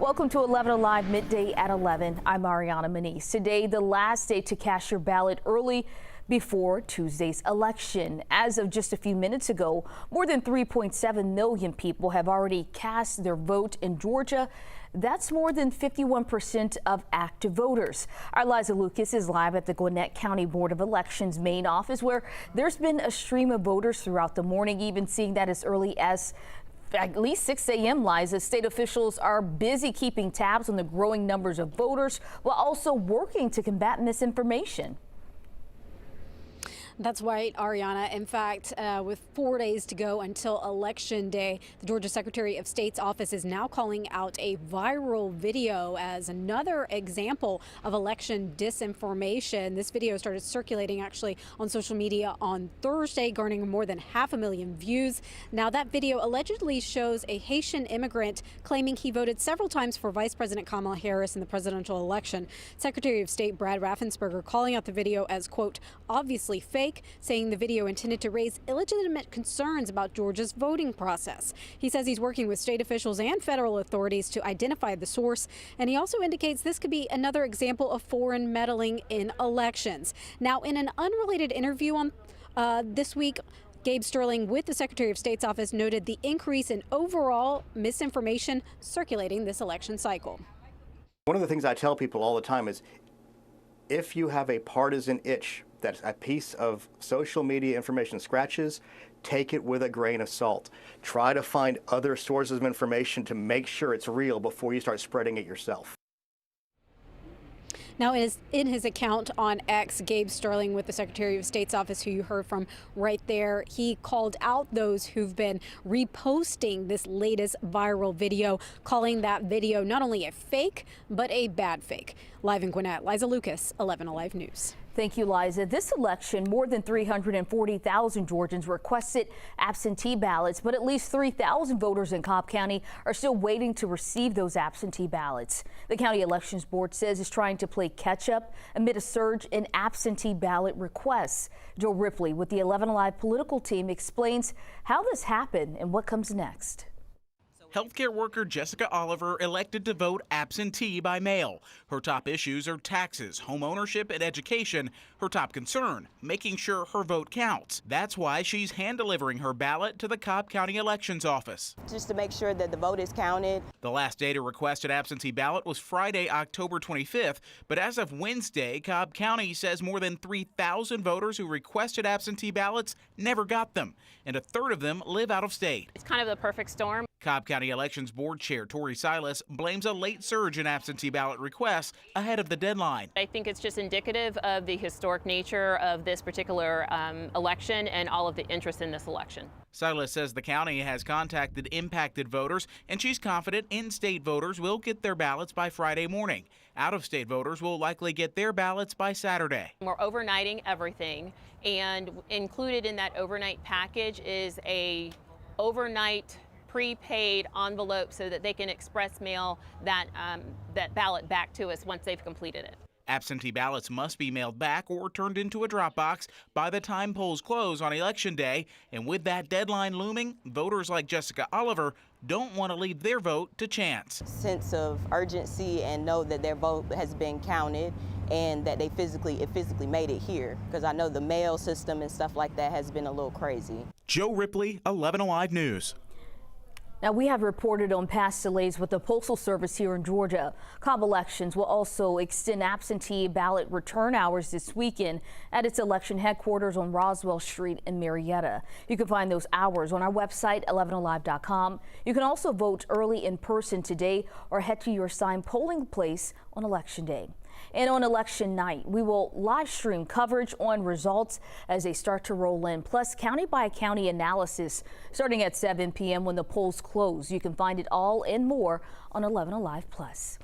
Welcome to 11 Alive Midday at 11. I'm Ariana Manise. Today, the last day to cast your ballot early before Tuesday's election. As of just a few minutes ago, more than 3.7 million people have already cast their vote in Georgia. That's more than 51% of active voters. Our Liza Lucas is live at the Gwinnett County Board of Elections main office, where there's been a stream of voters throughout the morning, even seeing that as early as at least 6 a.m. Liza. State officials are busy keeping tabs on the growing numbers of voters while also working to combat misinformation. That's right, Ariana. In fact, with 4 days to go until Election Day, the Georgia Secretary of State's office is now calling out a viral video as another example of election disinformation. This video started circulating actually on social media on Thursday, garnering more than 500,000 views. Now, that video allegedly shows a Haitian immigrant claiming he voted several times for Vice President Kamala Harris in the presidential election. Secretary of State Brad Raffensperger calling out the video as, quote, obviously fake, saying the video intended to raise illegitimate concerns about Georgia's voting process. He says he's working with state officials and federal authorities to identify the source, and he also indicates this could be another example of foreign meddling in elections. Now, in an unrelated interview on this week, Gabe Sterling with the Secretary of State's office noted the increase in overall misinformation circulating this election cycle. One of the things I tell people all the time is, if you have a partisan itch that a piece of social media information scratches, take it with a grain of salt. Try to find other sources of information to make sure it's real before you start spreading it yourself. Now, in his account on X, Gabe Sterling with the Secretary of State's office, who you heard from right there, he called out those who've been reposting this latest viral video, calling that video not only a fake, but a bad fake. Live in Gwinnett, Liza Lucas, 11 Alive News. Thank you, Liza. This election, more than 340,000 Georgians requested absentee ballots, but at least 3,000 voters in Cobb County are still waiting to receive those absentee ballots. The County Elections Board says it's trying to play catch up amid a surge in absentee ballot requests. Joe Ripley with the 11 Alive political team explains how this happened and what comes next. Healthcare worker Jessica Oliver elected to vote absentee by mail. Her top issues are taxes, home ownership, and education. Her top concern, making sure her vote counts. That's why she's hand-delivering her ballot to the Cobb County Elections Office. Just to make sure that the vote is counted. The last day to request an absentee ballot was Friday, October 25th, but as of Wednesday, Cobb County says more than 3,000 voters who requested absentee ballots never got them, and a third of them live out of state. It's kind of the perfect storm. Cobb County Elections Board Chair Tori Silas blames a late surge in absentee ballot requests ahead of the deadline. I think it's just indicative of the historic nature of this particular election and all of the interest in this election. Silas says the county has contacted impacted voters, and she's confident in-state voters will get their ballots by Friday morning. Out-of-state voters will likely get their ballots by Saturday. We're overnighting everything, and included in that overnight package is a overnight prepaid envelope so that they can express mail that ballot back to us once they've completed it. Absentee ballots must be mailed back or turned into a drop box by the time polls close on Election Day. And with that deadline looming, voters like Jessica Oliver don't want to leave their vote to chance. Sense of urgency and know that their vote has been counted and that it physically made it here. Because I know the mail system and stuff like that has been a little crazy. Joe Ripley, 11 Alive News. Now, we have reported on past delays with the Postal Service here in Georgia. Cobb Elections will also extend absentee ballot return hours this weekend at its election headquarters on Roswell Street in Marietta. You can find those hours on our website, 11alive.com. You can also vote early in person today or head to your assigned polling place on Election Day. And on election night, we will live stream coverage on results as they start to roll in, plus county by county analysis starting at 7 p.m. when the polls close. You can find it all and more on 11 Alive Plus.